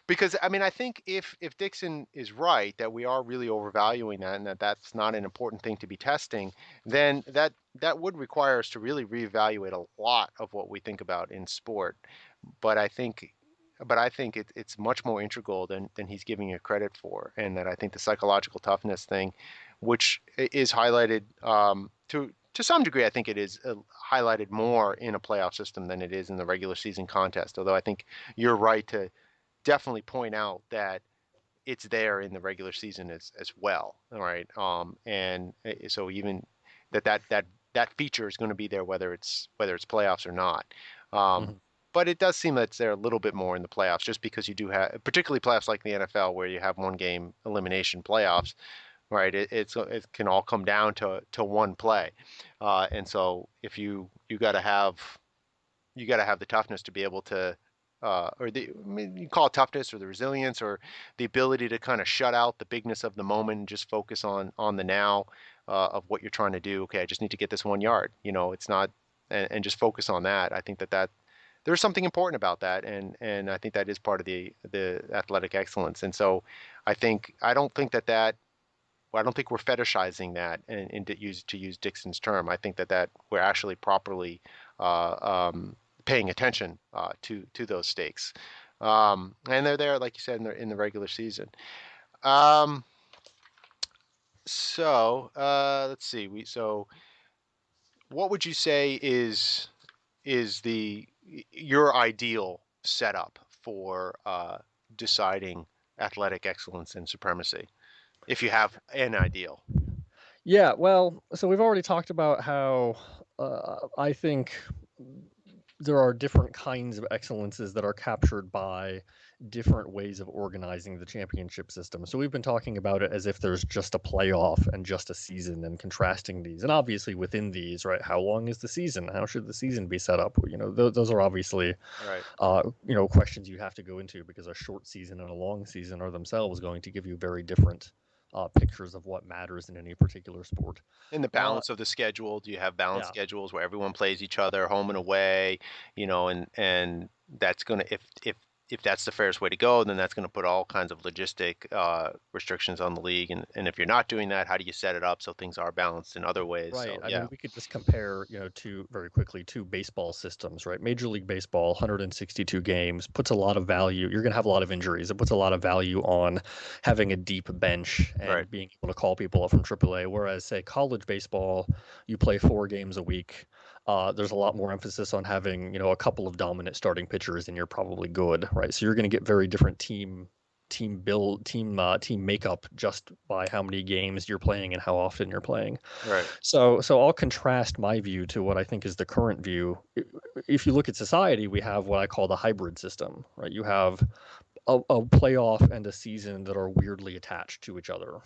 Because I mean, I think if Dixon is right that we are really overvaluing that and that that's not an important thing to be testing, then that would require us to really reevaluate a lot of what we think about in sport. But I think it's much more integral than he's giving it credit for, and that I think the psychological toughness thing, which is highlighted to some degree, I think it is highlighted more in a playoff system than it is in the regular season contest. Although I think you're right to definitely point out that it's there in the regular season as well. All right, and so even that feature is going to be there whether it's playoffs or not. Um, Mhm. but it does seem that it's there a little bit more in the playoffs, just because you do have, particularly playoffs like the NFL, where you have one game elimination playoffs, right? It can all come down to one play, and so if you got to have the toughness to be able to, or I mean, you call it toughness or the resilience or the ability to kind of shut out the bigness of the moment and just focus on the now of what you're trying to do. Okay, I just need to get this 1 yard. It's not, and just focus on that. I think that there's something important about that, and I think that is part of the athletic excellence. And so I don't think we're fetishizing that, and to use Dixon's term. I think that we're actually properly paying attention to those stakes, and they're there, like you said, in the regular season. Um, so let's see. What would you say is the your ideal setup for deciding athletic excellence and supremacy, if you have an ideal? Yeah, well, so we've already talked about how I think there are different kinds of excellences that are captured by different ways of organizing the championship system. So we've been talking about it as if there's just a playoff and just a season and contrasting these. And obviously within these, right, how long is the season? How should the season be set up? Those are obviously Right. questions you have to go into because a short season and a long season are themselves going to give you very different pictures of what matters in any particular sport. In the Uh, balance of the schedule, do you have balanced yeah, schedules where everyone plays each other home and away, and that's going to, if that's the fairest way to go, then that's going to put all kinds of logistic restrictions on the league. And if you're not doing that, how do you set it up so things are balanced in other ways? right. So I yeah, mean, we could just compare, two very quickly, two baseball systems, right? Major League Baseball, 162 games, puts a lot of value. You're going to have a lot of injuries. It puts a lot of value on having a deep bench right, and being able to call people up from AAA. Whereas, say, college baseball, you play 4 games a week. There's a lot more emphasis on having, a couple of dominant starting pitchers, and you're probably good, right? So you're going to get very different team makeup just by how many games you're playing and how often you're playing. right. So I'll contrast my view to what I think is the current view. If you look at society, we have what I call the hybrid system, right? You have a playoff and a season that are weirdly attached to each other,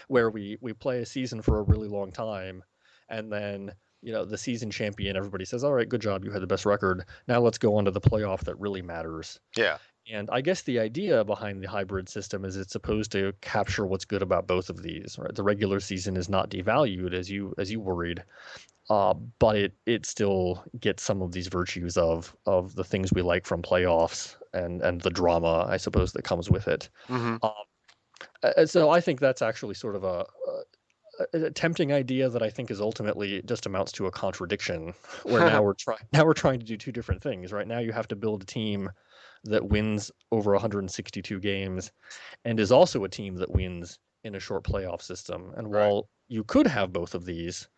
where we play a season for a really long time, and then the season champion, everybody says, "All right, good job, you had the best record. Now let's go on to the playoff that really matters." Yeah. And I guess the idea behind the hybrid system is it's supposed to capture what's good about both of these, right? The regular season is not devalued as you worried, but it still gets some of these virtues of the things we like from playoffs and the drama, I suppose, that comes with it. Hmm. Um, so I think that's actually sort of a tempting idea that I think is ultimately just amounts to a contradiction, where now we're trying to do two different things, right? Now you have to build a team that wins over 162 games and is also a team that wins in a short playoff system. And Right. while you could have both of these,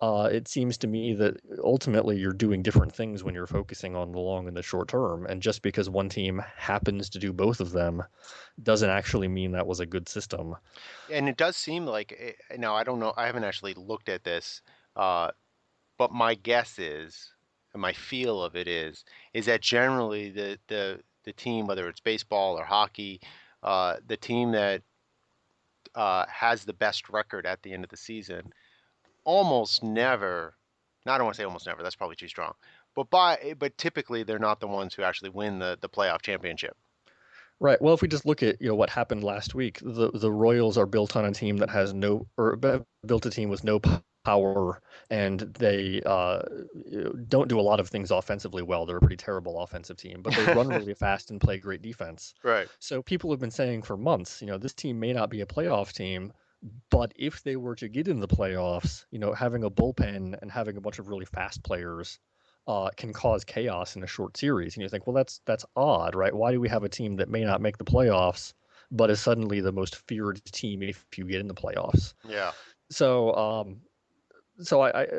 it seems to me that ultimately you're doing different things when you're focusing on the long and the short term. And just because one team happens to do both of them doesn't actually mean that was a good system. And it does seem like now I don't know. I haven't actually looked at this, uh, but my guess is, and my feel of it is that generally the team, whether it's baseball or hockey, the team that has the best record at the end of the season almost never. No, I don't want to say almost never. That's probably too strong. But typically they're not the ones who actually win the playoff championship. Right. Well, if we just look at what happened last week, the Royals are built on a team that has no, or built a team with no power, and they don't do a lot of things offensively well. They're a pretty terrible offensive team, but they run really fast and play great defense. Right. So people have been saying for months, this team may not be a playoff team, but if they were to get in the playoffs, having a bullpen and having a bunch of really fast players can cause chaos in a short series. And you think, well, that's odd, right? Why do we have a team that may not make the playoffs, but is suddenly the most feared team if you get in the playoffs? Yeah. So,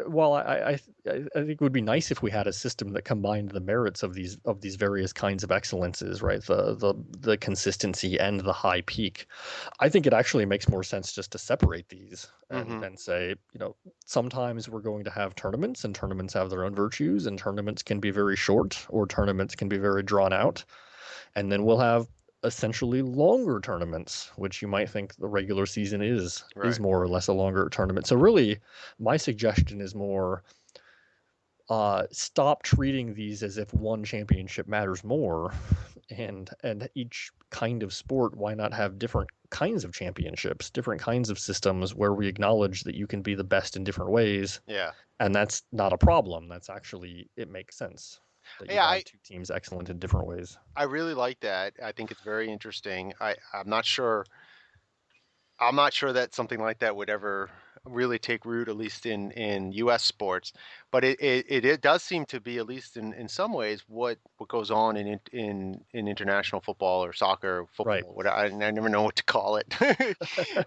while I think it would be nice if we had a system that combined the merits of these various kinds of excellences, right? The consistency and the high peak. I think it actually makes more sense just to separate these and Hmm. then say, sometimes we're going to have tournaments, and tournaments have their own virtues, and tournaments can be very short or tournaments can be very drawn out. And then we'll have essentially longer tournaments, which you might think the regular season is Right. more or less a longer tournament. So really, my suggestion is more stop treating these as if one championship matters more, and each kind of sport, why not have different kinds of championships, different kinds of systems where we acknowledge that you can be the best in different ways, Yeah. and that's not a problem. That's actually, it makes sense that you Yeah. have two teams excellent in different ways. I really like that. I think it's very interesting. I'm not sure. I'm not sure that something like that would ever really take root, at least in U.S. sports. But it does seem to be, at least in some ways, what goes on in international football or soccer, Right. football. What I never know what to call it.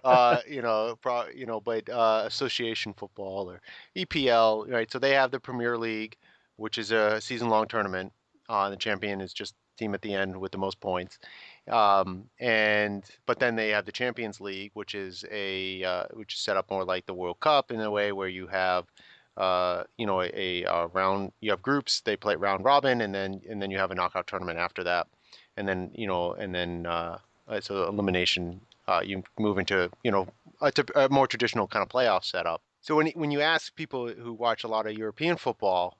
But association football or EPL, right? So they have the Premier League, which is a season-long tournament. The champion is just team at the end with the most points. And but then they have the Champions League, which is set up more like the World Cup in a way where you have a round. You have groups. They play round robin, and then you have a knockout tournament after that, and then it's an elimination. You move into a more traditional kind of playoff setup. So when you ask people who watch a lot of European football,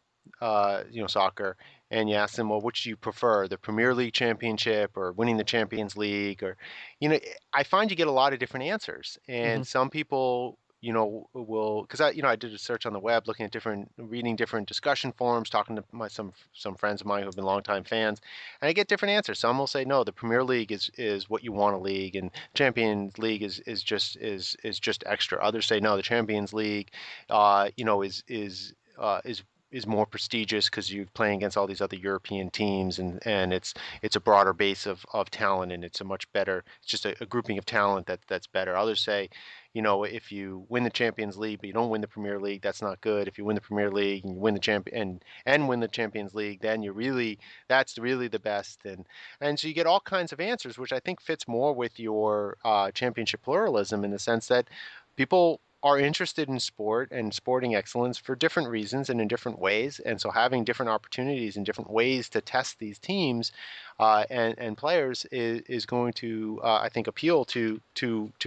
soccer, and you ask them, well, which do you prefer, the Premier League championship or winning the Champions League? Or, you know, I find you get a lot of different answers. Hmm. And some people, will, because I did a search on the web, looking at reading different discussion forums, talking to some friends of mine who have been longtime fans, and I get different answers. Some will say, no, the Premier League is what you want a league, and Champions League is just extra. Others say, no, the Champions League, is more prestigious because you're playing against all these other European teams, and it's a broader base of talent, and it's a much better, it's just a grouping of talent that's better. Others say, if you win the Champions League but you don't win the Premier League, that's not good. If you win the Premier League and you win the and win the Champions League, then that's really the best. And so you get all kinds of answers, which I think fits more with your championship pluralism, in the sense that people are interested in sport and sporting excellence for different reasons and in different ways. And so having different opportunities and different ways to test these teams and players is going to, I think, appeal to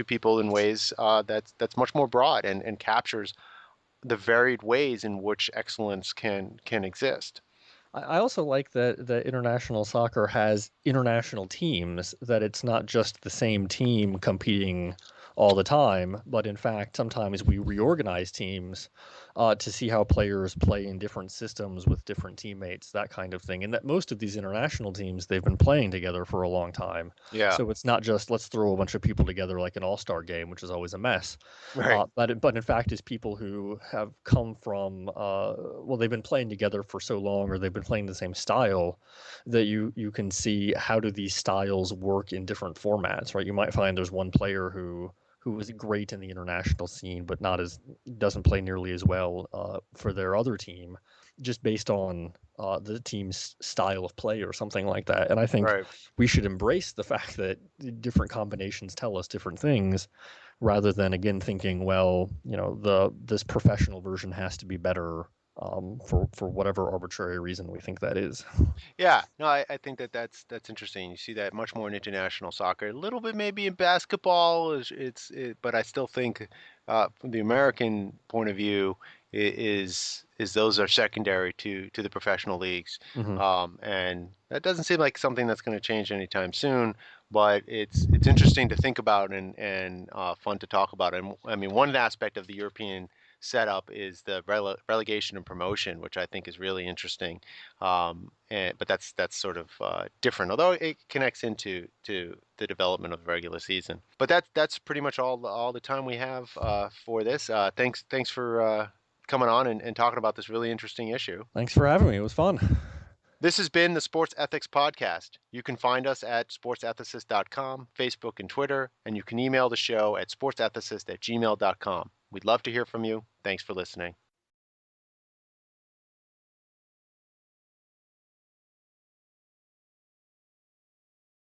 people in ways that's much more broad and captures the varied ways in which excellence can exist. I also like that international soccer has international teams, that it's not just the same team competing all the time, but in fact, sometimes we reorganize teams to see how players play in different systems with different teammates, that kind of thing. And that most of these international teams, they've been playing together for a long time. Yeah. So it's not just let's throw a bunch of people together like an all-star game, which is always a mess. Right. But in fact, it's people who have come from well, they've been playing together for so long, or they've been playing the same style, that you can see how do these styles work in different formats, right? You might find there's one player who was great in the international scene, but not as doesn't play nearly as well for their other team, just based on the team's style of play or something like that. And I think Right. we should embrace the fact that different combinations tell us different things, rather than again thinking, well, the this professional version has to be better for whatever arbitrary reason we think that is. Yeah, no, I think that's interesting. You see that much more in international soccer, a little bit maybe in basketball. But I still think, from the American point of view, is those are secondary to the professional leagues, Hmm. and that doesn't seem like something that's going to change anytime soon. But it's interesting to think about and fun to talk about. And I mean, one aspect of the European setup is the relegation and promotion, which I think is really interesting. But that's sort of different, although it connects into the development of the regular season. But that's pretty much all the time we have for this. Thanks for coming on and talking about this really interesting issue. Thanks for having me. It was fun. This has been the Sports Ethics Podcast. You can find us at sportsethicist.com, Facebook, and Twitter, and you can email the show at sportsethicist@gmail.com. We'd love to hear from you. Thanks for listening.